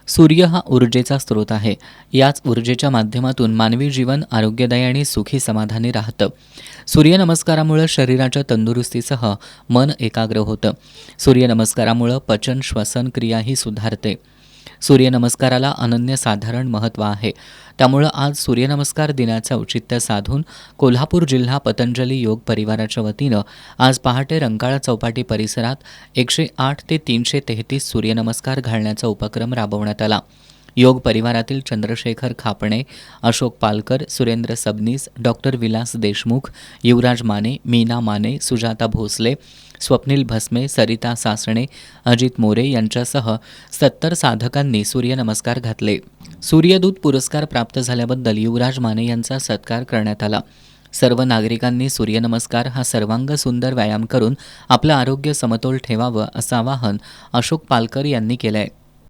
सूर्य हा ऊर्जेचा स्रोत आहे. याच ऊर्जेच्या माध्यमातून मानवी जीवन आरोग्यदायी आणि सुखी समाधानी राहतं. सूर्यनमस्कारामुळे शरीराच्या तंदुरुस्तीसह मन एकाग्र होतं. सूर्यनमस्कारामुळे पचन श्वसन क्रियाही सुधारते. सूर्यनमस्काराला अनन्यसाधारण महत्त्व आहे. त्यामुळं आज सूर्यनमस्कार दिनाचं औचित्य साधून कोल्हापूर जिल्हा पतंजली योग परिवाराच्या वतीनं आज पहाटे रंकाळा चौपाटी परिसरात 108 ते 333 सूर्यनमस्कार घालण्याचा उपक्रम राबवण्यात आला. योग परिवारातील चंद्रशेखर खापणे, अशोक पालकर, सुरेंद्र सबनीस, डॉक्टर विलास देशमुख, युवराज माने, मीना माने, सुजाता भोसले, स्वप्नील भस्मे, सरिता सासणे, अजित मोरे यांच्यासह 70 साधकांनी सूर्यनमस्कार घातले. सूर्यदूत पुरस्कार प्राप्त झाल्याबद्दल युवराज माने यांचा सत्कार करण्यात आला. सर्व नागरिकांनी सूर्यनमस्कार हा सर्वांग सुंदर व्यायाम करून आपलं आरोग्य समतोल ठेवावं असं आवाहन अशोक पालकर यांनी केलं आहे.